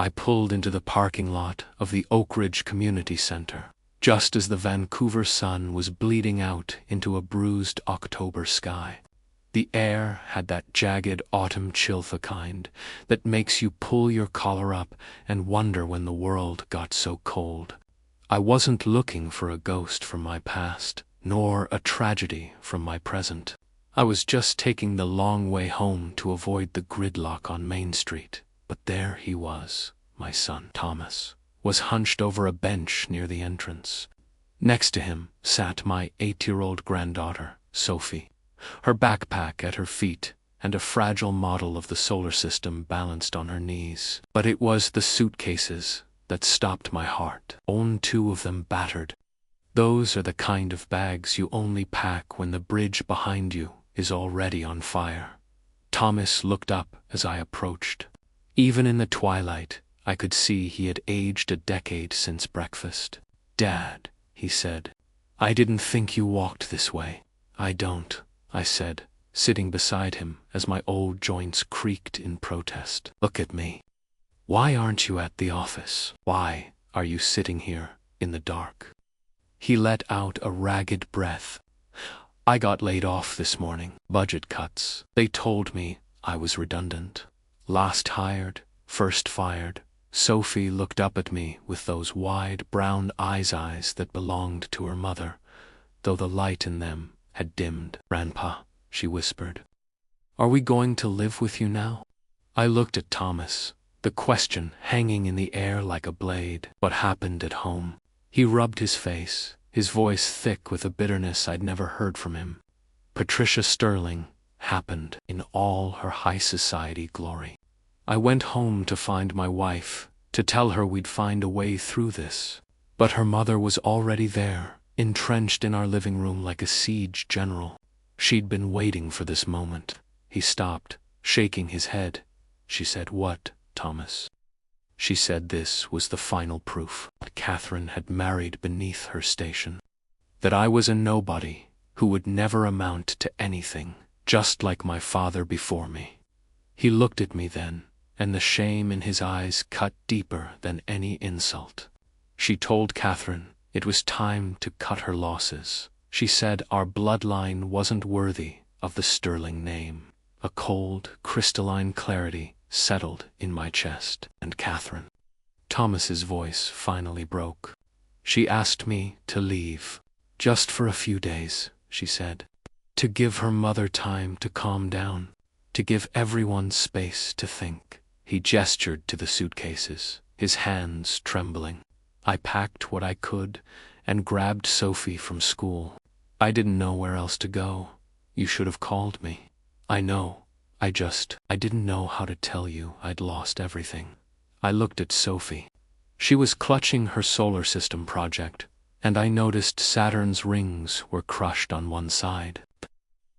I pulled into the parking lot of the Oak Ridge Community Center, just as the Vancouver sun was bleeding out into a bruised October sky. The air had that jagged autumn chill, the kind that makes you pull your collar up and wonder when the world got so cold. I wasn't looking for a ghost from my past, nor a tragedy from my present. I was just taking the long way home to avoid the gridlock on Main Street. But there he was. My son, Thomas, was hunched over a bench near the entrance. Next to him sat my 8-year-old granddaughter, Sophie, her backpack at her feet and a fragile model of the solar system balanced on her knees. But it was the suitcases that stopped my heart. Own 2 of them battered. Those are the kind of bags you only pack when the bridge behind you is already on fire. Thomas looked up as I approached. Even in the twilight, I could see he had aged a decade since breakfast. "Dad," he said, "I didn't think you walked this way." "I don't," I said, sitting beside him as my old joints creaked in protest. "Look at me. Why aren't you at the office? Why are you sitting here in the dark?" He let out a ragged breath. "I got laid off this morning. Budget cuts. They told me I was redundant. Last hired, first fired." Sophie looked up at me with those wide brown eyes that belonged to her mother, though the light in them had dimmed. "Grandpa," she whispered, "are we going to live with you now?" I looked at Thomas, the question hanging in the air like a blade. "What happened at home?" He rubbed his face, his voice thick with a bitterness I'd never heard from him. "Patricia Sterling happened in all her high society glory. I went home to find my wife, to tell her we'd find a way through this. But her mother was already there, entrenched in our living room like a siege general. She'd been waiting for this moment." He stopped, shaking his head. "She said what, Thomas?" "She said this was the final proof that Catherine had married beneath her station. That I was a nobody who would never amount to anything, just like my father before me." He looked at me then, and the shame in his eyes cut deeper than any insult. "She told Catherine it was time to cut her losses. She said our bloodline wasn't worthy of the Sterling name." A cold, crystalline clarity settled in my chest. "And Catherine," Thomas's voice finally broke. "She asked me to leave. Just for a few days," she said. "To give her mother time to calm down. To give everyone space to think." He gestured to the suitcases, his hands trembling. I packed what I could and grabbed Sophie from school. "I didn't know where else to go. You should have called me." "I know. I didn't know how to tell you I'd lost everything." I looked at Sophie. She was clutching her solar system project, and I noticed Saturn's rings were crushed on one side.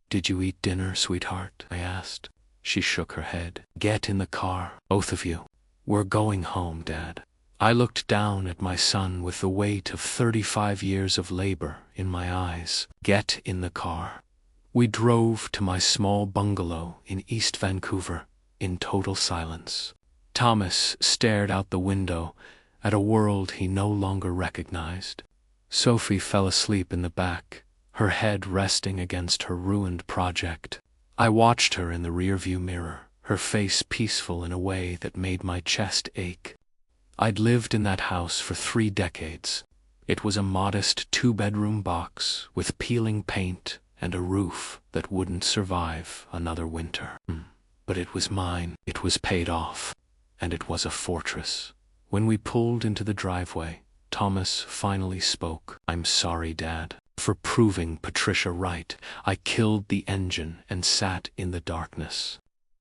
"Did you eat dinner, sweetheart?" I asked. She shook her head. "Get in the car, both of you. We're going home, Dad." I looked down at my son with the weight of 35 years of labor in my eyes. "Get in the car." We drove to my small bungalow in East Vancouver in total silence. Thomas stared out the window at a world he no longer recognized. Sophie fell asleep in the back, her head resting against her ruined project. I watched her in the rearview mirror, her face peaceful in a way that made my chest ache. I'd lived in that house for 3 decades. It was a modest 2-bedroom box with peeling paint and a roof that wouldn't survive another winter. But it was mine. It was paid off. And it was a fortress. When we pulled into the driveway, Thomas finally spoke. "I'm sorry, Dad, for proving Patricia right. I killed the engine and sat in the darkness."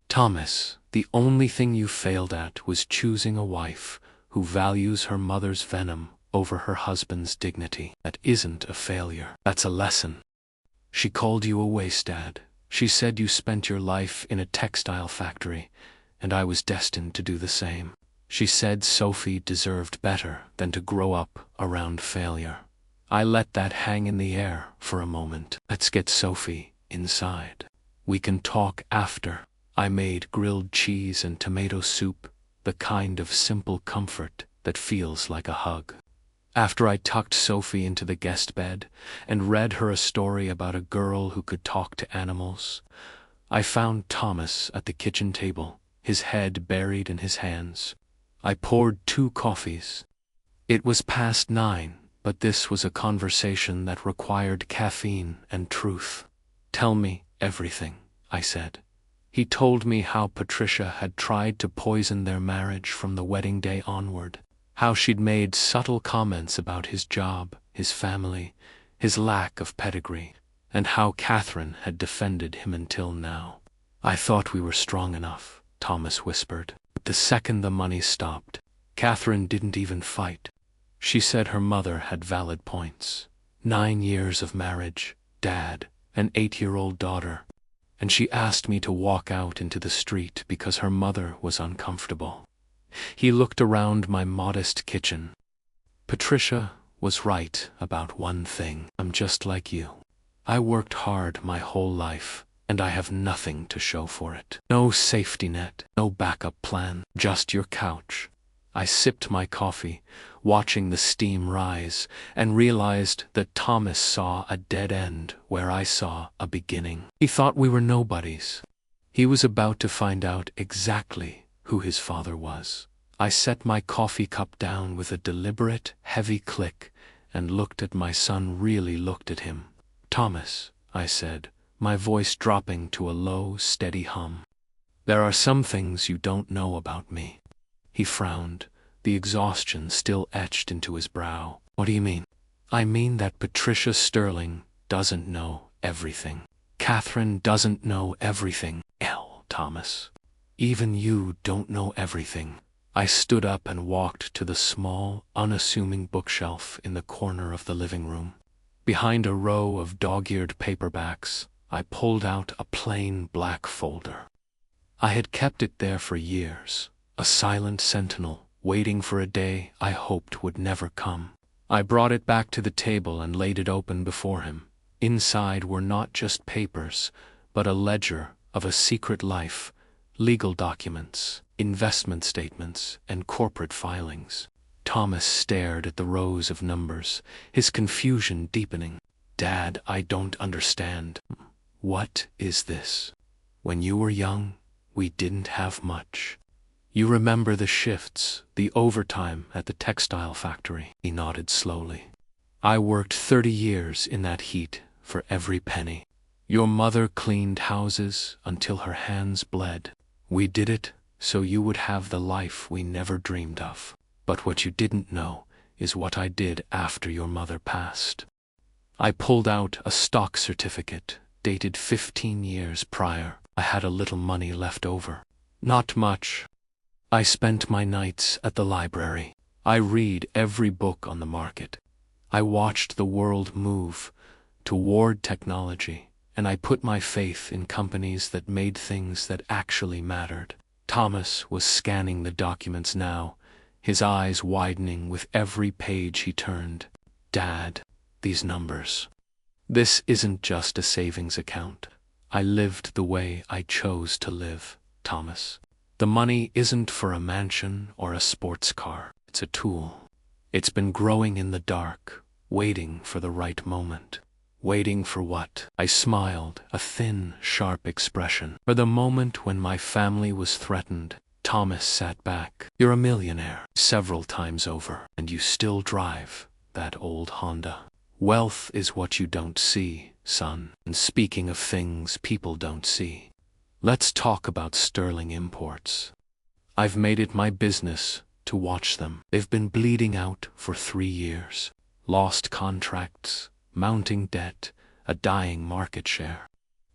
"Thomas, the only thing you failed at was choosing a wife who values her mother's venom over her husband's dignity. That isn't a failure. That's a lesson." "She called you a waste, Dad. She said you spent your life in a textile factory, and I was destined to do the same. She said Sophie deserved better than to grow up around failure." I let that hang in the air for a moment. "Let's get Sophie inside. We can talk after." I made grilled cheese and tomato soup, the kind of simple comfort that feels like a hug. After I tucked Sophie into the guest bed and read her a story about a girl who could talk to animals, I found Thomas at the kitchen table, his head buried in his hands. I poured 2 coffees. It was past 9, but this was a conversation that required caffeine and truth. "Tell me everything," I said. He told me how Patricia had tried to poison their marriage from the wedding day onward, how she'd made subtle comments about his job, his family, his lack of pedigree, and how Catherine had defended him until now. "I thought we were strong enough," Thomas whispered. "The second the money stopped, Catherine didn't even fight. She said her mother had valid points. 9 years of marriage, dad, an 8-year-old daughter. And she asked me to walk out into the street because her mother was uncomfortable." He looked around my modest kitchen. "Patricia was right about one thing. I'm just like you. I worked hard my whole life, and I have nothing to show for it. No safety net, no backup plan, just your couch." I sipped my coffee, watching the steam rise, and realized that Thomas saw a dead end where I saw a beginning. He thought we were nobodies. He was about to find out exactly who his father was. I set my coffee cup down with a deliberate, heavy click and looked at my son. Really looked at him. "Thomas," I said, my voice dropping to a low, steady hum. "There are some things you don't know about me." He frowned, the exhaustion still etched into his brow. "What do you mean?" "I mean that Patricia Sterling doesn't know everything. Catherine doesn't know everything. Thomas. Even you don't know everything." I stood up and walked to the small, unassuming bookshelf in the corner of the living room. Behind a row of dog-eared paperbacks, I pulled out a plain black folder. I had kept it there for years, a silent sentinel, waiting for a day I hoped would never come. I brought it back to the table and laid it open before him. Inside were not just papers, but a ledger of a secret life, legal documents, investment statements, and corporate filings. Thomas stared at the rows of numbers, his confusion deepening. "Dad, I don't understand. What is this? When you were young, we didn't have much. You remember the shifts, the overtime at the textile factory?" He nodded slowly. "I worked 30 years in that heat for every penny. Your mother cleaned houses until her hands bled. We did it so you would have the life we never dreamed of. But what you didn't know is what I did after your mother passed." I pulled out a stock certificate, dated 15 years prior. I had a little money left over. Not much. I spent my nights at the library. I read every book on the market. I watched the world move toward technology, and I put my faith in companies that made things that actually mattered. Thomas was scanning the documents now, his eyes widening with every page he turned. "Dad, these numbers. This isn't just a savings account. I lived the way I chose to live, Thomas. The money isn't for a mansion or a sports car. It's a tool. It's been growing in the dark, waiting for the right moment." "Waiting for what?" I smiled, a thin, sharp expression. "For the moment when my family was threatened." Thomas sat back. "You're a millionaire, several times over, and you still drive that old Honda. Wealth is what you don't see, son. And speaking of things people don't see, let's talk about Sterling Imports. I've made it my business to watch them. They've been bleeding out for 3 years. Lost contracts, mounting debt, a dying market share.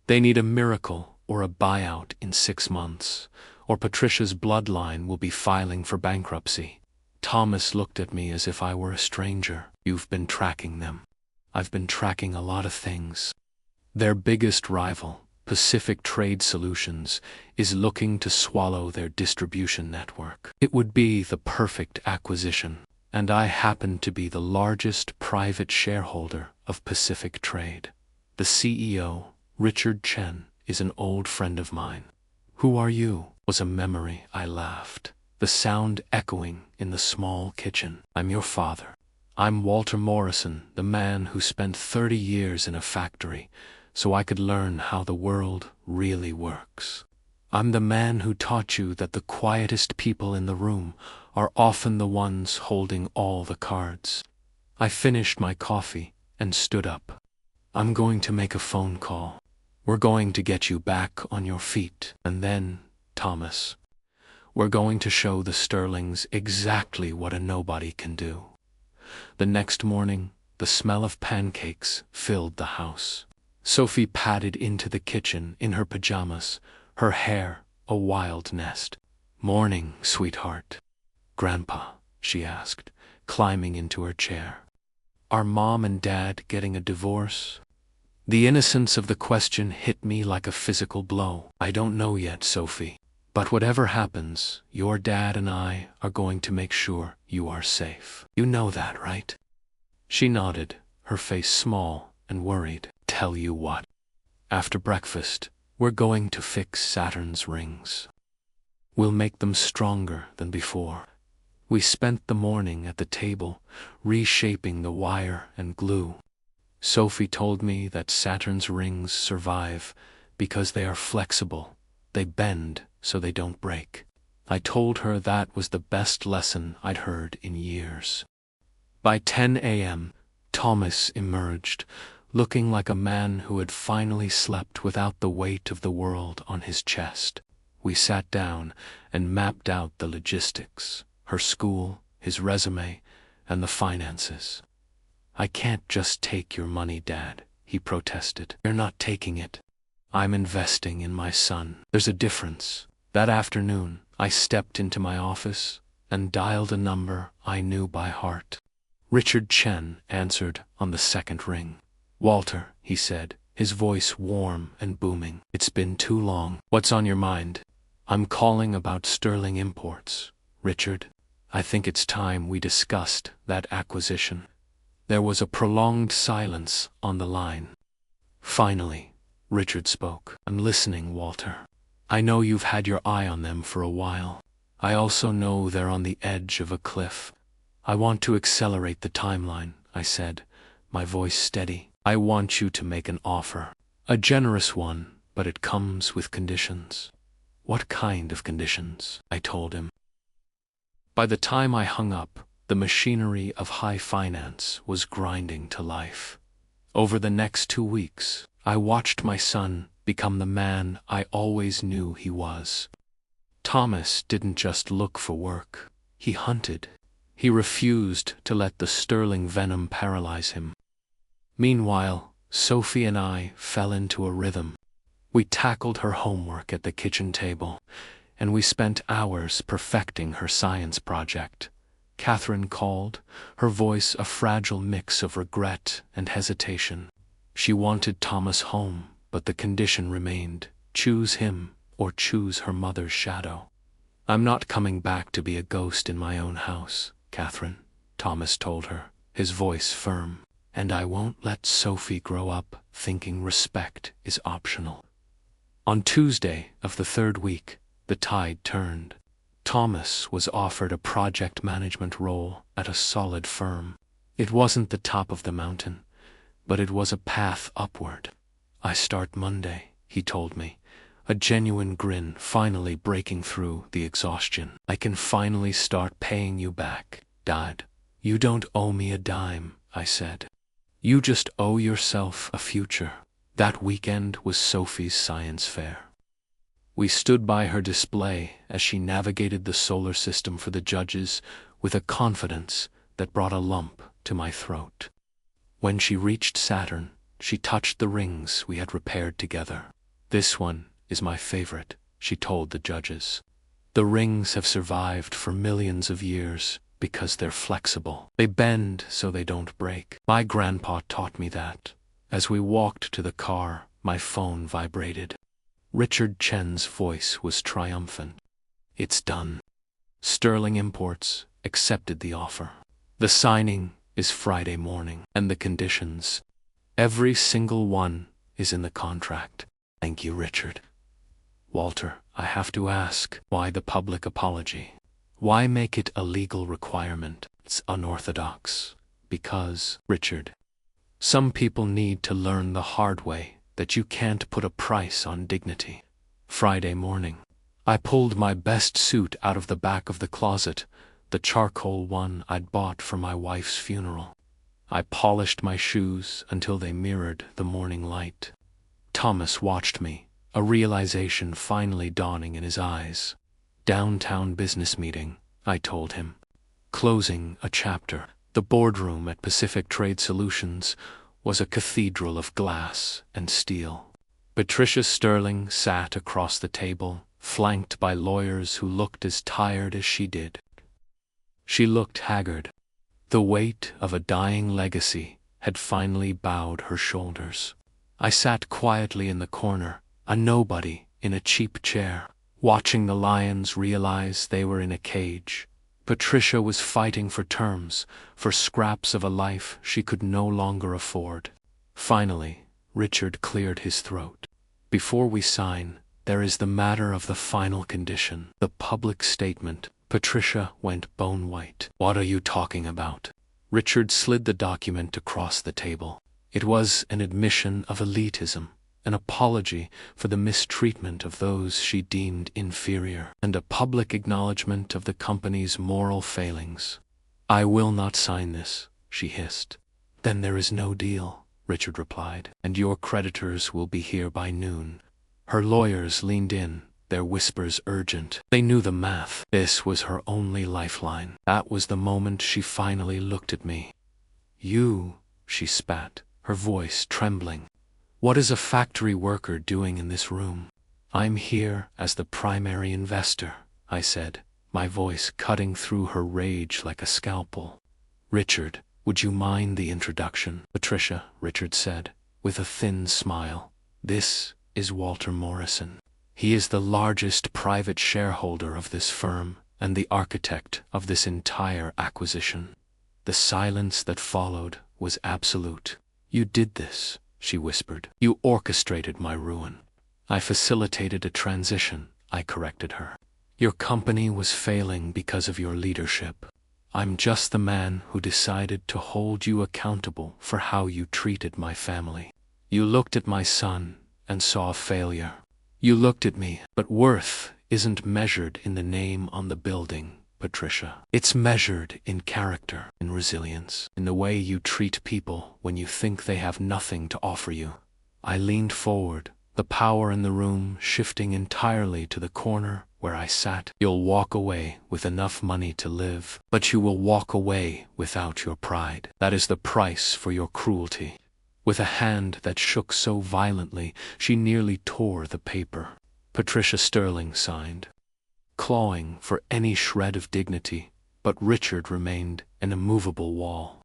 They need a miracle or a buyout in 6 months, or Patricia's bloodline will be filing for bankruptcy." Thomas looked at me as if I were a stranger. "You've been tracking them." "I've been tracking a lot of things. Their biggest rival, Pacific Trade Solutions, is looking to swallow their distribution network. It would be the perfect acquisition, and I happen to be the largest private shareholder of Pacific Trade. The CEO, Richard Chen, is an old friend of mine." "Who are you?" Was a memory. I laughed. the sound echoing in the small kitchen. I'm your father. I'm Walter Morrison, the man who spent 30 years in a factory so I could learn how the world really works. I'm the man who taught you that the quietest people in the room are often the ones holding all the cards. I finished my coffee and stood up. I'm going to make a phone call. We're going to get you back on your feet. And then, Thomas, we're going to show the Sterlings exactly what a nobody can do. The next morning, the smell of pancakes filled the house. Sophie padded into the kitchen in her pajamas, her hair a wild nest. "Morning, sweetheart." "Grandpa," she asked, climbing into her chair. "Are Mom and Dad getting a divorce?" The innocence of the question hit me like a physical blow. "I don't know yet, Sophie. But whatever happens, your dad and I are going to make sure you are safe. You know that, right?" She nodded, her face small and worried. "Tell you what. After breakfast, we're going to fix Saturn's rings. We'll make them stronger than before." We spent the morning at the table, reshaping the wire and glue. Sophie told me that Saturn's rings survive because they are flexible. They bend so they don't break. I told her that was the best lesson I'd heard in years. By 10 a.m., Thomas emerged, looking like a man who had finally slept without the weight of the world on his chest. We sat down and mapped out the logistics, her school, his resume, and the finances. "I can't just take your money, Dad," he protested. "You're not taking it. I'm investing in my son. There's a difference." That afternoon, I stepped into my office and dialed a number I knew by heart. Richard Chen answered on the second ring. "Walter," he said, his voice warm and booming. "It's been too long. What's on your mind?" "I'm calling about Sterling Imports, Richard. I think it's time we discussed that acquisition." There was a prolonged silence on the line. Finally, Richard spoke. "I'm listening, Walter. I know you've had your eye on them for a while. I also know they're on the edge of a cliff. I want to accelerate the timeline," I said, my voice steady. "I want you to make an offer. A generous one, but it comes with conditions." "What kind of conditions?" I told him. By the time I hung up, the machinery of high finance was grinding to life. Over the next 2 weeks, I watched my son become the man I always knew he was. Thomas didn't just look for work. He hunted. He refused to let the Sterling venom paralyze him. Meanwhile, Sophie and I fell into a rhythm. We tackled her homework at the kitchen table, and we spent hours perfecting her science project. Catherine called, her voice a fragile mix of regret and hesitation. She wanted Thomas home, but the condition remained: choose him or choose her mother's shadow. "I'm not coming back to be a ghost in my own house, Catherine," Thomas told her, his voice firm. "And I won't let Sophie grow up thinking respect is optional." On Tuesday of the 3rd week, the tide turned. Thomas was offered a project management role at a solid firm. It wasn't the top of the mountain, but it was a path upward. "I start Monday," he told me, a genuine grin finally breaking through the exhaustion. "I can finally start paying you back, Dad." "You don't owe me a dime," I said. "You just owe yourself a future." That weekend was Sophie's science fair. We stood by her display as she navigated the solar system for the judges with a confidence that brought a lump to my throat. When she reached Saturn, she touched the rings we had repaired together. "This one is my favorite," she told the judges. "The rings have survived for millions of years because they're flexible. They bend so they don't break. My grandpa taught me that." As we walked to the car, my phone vibrated. Richard Chen's voice was triumphant. "It's done. Sterling Imports accepted the offer. The signing is Friday morning, and the conditions, every single one, is in the contract." "Thank you, Richard." "Walter, I have to ask, why the public apology?" Why make it a legal requirement? It's unorthodox. Because, Richard, some people need to learn the hard way that you can't put a price on dignity. Friday morning, I pulled my best suit out of the back of the closet, the charcoal one I'd bought for my wife's funeral. I polished my shoes until they mirrored the morning light. Thomas watched me, a realization finally dawning in his eyes. Downtown business meeting, I told him. Closing a chapter. The boardroom at Pacific Trade Solutions was a cathedral of glass and steel. Patricia Sterling sat across the table, flanked by lawyers who looked as tired as she did. She looked haggard. The weight of a dying legacy had finally bowed her shoulders. I sat quietly in the corner, a nobody in a cheap chair, watching the lions realize they were in a cage. Patricia was fighting for terms, for scraps of a life she could no longer afford. Finally, Richard cleared his throat. Before we sign, there is the matter of the final condition, the public statement. Patricia went bone white. What are you talking about? Richard slid the document across the table. It was an admission of elitism, an apology for the mistreatment of those she deemed inferior, and a public acknowledgement of the company's moral failings. I will not sign this, she hissed. Then there is no deal, Richard replied, and your creditors will be here by noon. Her lawyers leaned in, their whispers urgent. They knew the math. This was her only lifeline. That was the moment she finally looked at me. You, she spat, her voice trembling. What is a factory worker doing in this room? I'm here as the primary investor, I said, my voice cutting through her rage like a scalpel. Richard, would you mind the introduction? Patricia, Richard said, with a thin smile. This is Walter Morrison. He is the largest private shareholder of this firm and the architect of this entire acquisition. The silence that followed was absolute. You did this, she whispered. You orchestrated my ruin. I facilitated a transition, I corrected her. Your company was failing because of your leadership. I'm just the man who decided to hold you accountable for how you treated my family. You looked at my son and saw a failure. You looked at me, but worth isn't measured in the name on the building, Patricia. It's measured in character, in resilience, in the way you treat people when you think they have nothing to offer you. I leaned forward, the power in the room shifting entirely to the corner where I sat. You'll walk away with enough money to live, but you will walk away without your pride. That is the price for your cruelty. With a hand that shook so violently, she nearly tore the paper. Patricia Sterling signed, clawing for any shred of dignity, but Richard remained an immovable wall.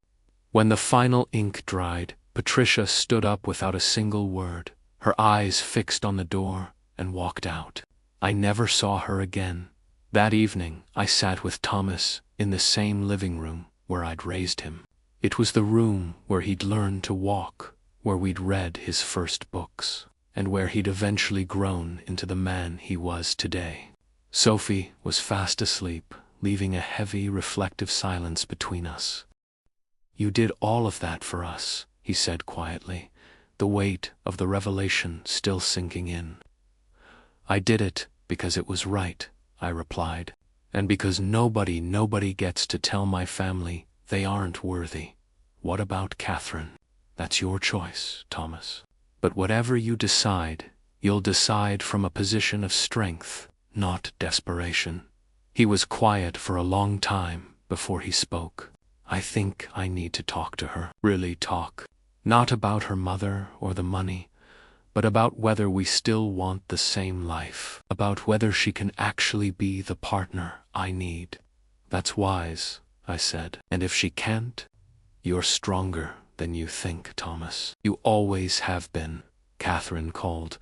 When the final ink dried, Patricia stood up without a single word, her eyes fixed on the door, and walked out. I never saw her again. That evening, I sat with Thomas in the same living room where I'd raised him. It was the room where he'd learned to walk, where we'd read his first books, and where he'd eventually grown into the man he was today. Sophie was fast asleep, leaving a heavy, reflective silence between us. You did all of that for us, he said quietly, the weight of the revelation still sinking in. I did it because it was right, I replied, and because nobody gets to tell my family they aren't worthy. What about Catherine? That's your choice, Thomas. But whatever you decide, you'll decide from a position of strength, not desperation. He was quiet for a long time before he spoke. I think I need to talk to her. Really talk. Not about her mother or the money, but about whether we still want the same life. About whether she can actually be the partner I need. That's wise, I said. And if she can't, you're stronger than you think, Thomas. You always have been, Catherine called.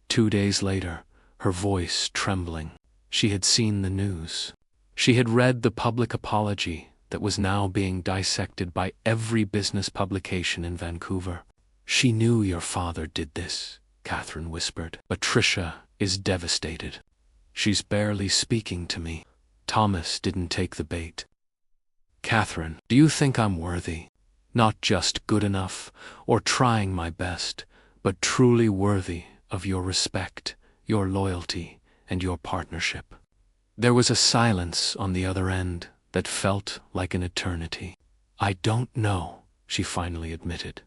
2 days later, her voice trembling. She had seen the news. She had read the public apology that was now being dissected by every business publication in Vancouver. She knew your father did this, Catherine whispered. Patricia is devastated. She's barely speaking to me. Thomas didn't take the bait. "Catherine, do you think I'm worthy? Not just good enough, or trying my best, but truly worthy of your respect, your loyalty, and your partnership?" There was a silence on the other end that felt like an eternity. "I don't know," she finally admitted.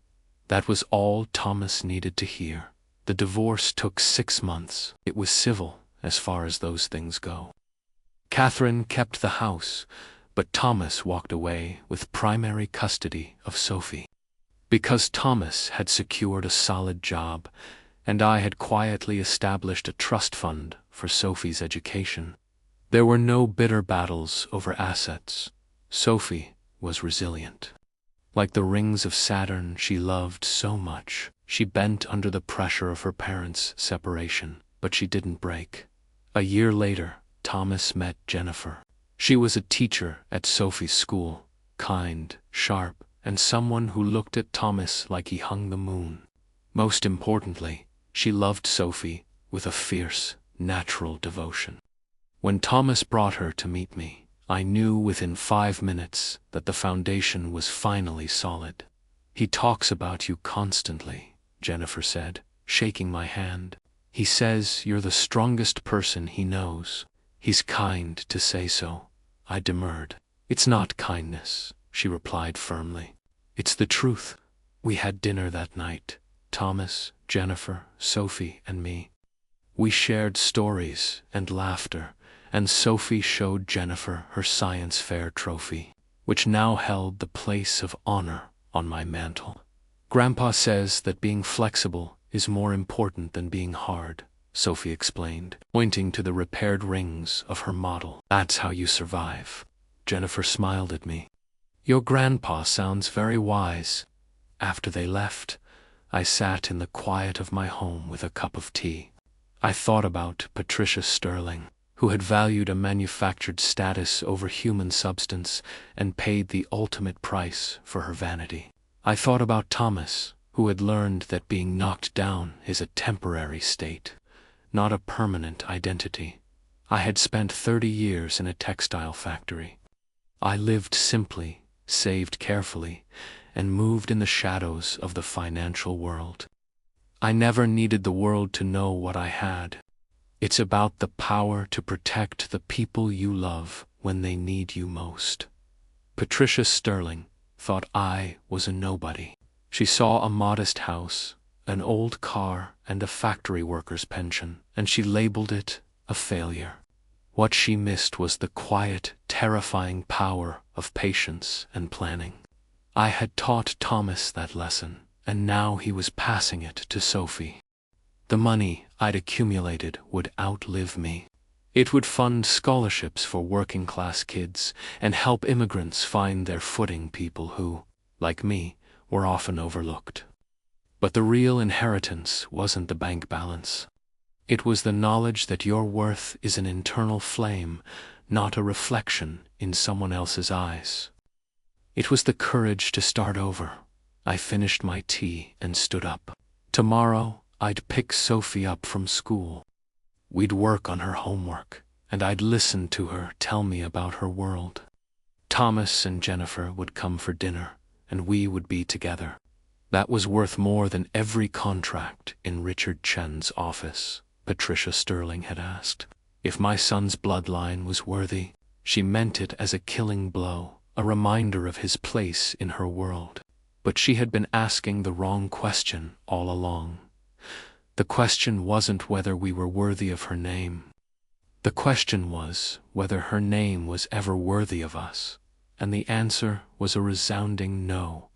That was all Thomas needed to hear. The divorce took 6 months. It was civil, as far as those things go. Catherine kept the house, but Thomas walked away with primary custody of Sophie. Because Thomas had secured a solid job, and I had quietly established a trust fund for Sophie's education, there were no bitter battles over assets. Sophie was resilient. Like the rings of Saturn she loved so much, she bent under the pressure of her parents' separation, but she didn't break. A year later, Thomas met Jennifer. She was a teacher at Sophie's school, kind, sharp, and someone who looked at Thomas like he hung the moon. Most importantly, she loved Sophie with a fierce, natural devotion. When Thomas brought her to meet me, I knew within 5 minutes that the foundation was finally solid. "He talks about you constantly," Jennifer said, shaking my hand. "He says you're the strongest person he knows. He's kind to say so." I demurred. "It's not kindness," she replied firmly. "It's the truth." We had dinner that night, Thomas, Jennifer, Sophie, and me. We shared stories and laughter, and Sophie showed Jennifer her science fair trophy, which now held the place of honor on my mantle. "Grandpa says that being flexible is more important than being hard," Sophie explained, pointing to the repaired rings of her model. "That's how you survive." Jennifer smiled at me. "Your grandpa sounds very wise." After they left, I sat in the quiet of my home with a cup of tea. I thought about Patricia Sterling, who had valued a manufactured status over human substance and paid the ultimate price for her vanity. I thought about Thomas, who had learned that being knocked down is a temporary state, not a permanent identity. I had spent 30 years in a textile factory. I lived simply, saved carefully, and moved in the shadows of the financial world. I never needed the world to know what I had. It's about the power to protect the people you love when they need you most. Patricia Sterling thought I was a nobody. She saw a modest house, an old car, and a factory worker's pension, and she labeled it a failure. What she missed was the quiet, terrifying power of patience and planning. I had taught Thomas that lesson, and now he was passing it to Sophie. The money I'd accumulated would outlive me. It would fund scholarships for working-class kids and help immigrants find their footing, people who, like me, were often overlooked. But the real inheritance wasn't the bank balance. It was the knowledge that your worth is an internal flame, not a reflection in someone else's eyes. It was the courage to start over. I finished my tea and stood up. Tomorrow, I'd pick Sophie up from school. We'd work on her homework, and I'd listen to her tell me about her world. Thomas and Jennifer would come for dinner, and we would be together. That was worth more than every contract in Richard Chen's office, Patricia Sterling had asked. If my son's bloodline was worthy, she meant it as a killing blow, a reminder of his place in her world. But she had been asking the wrong question all along. The question wasn't whether we were worthy of her name. The question was whether her name was ever worthy of us, and the answer was a resounding no.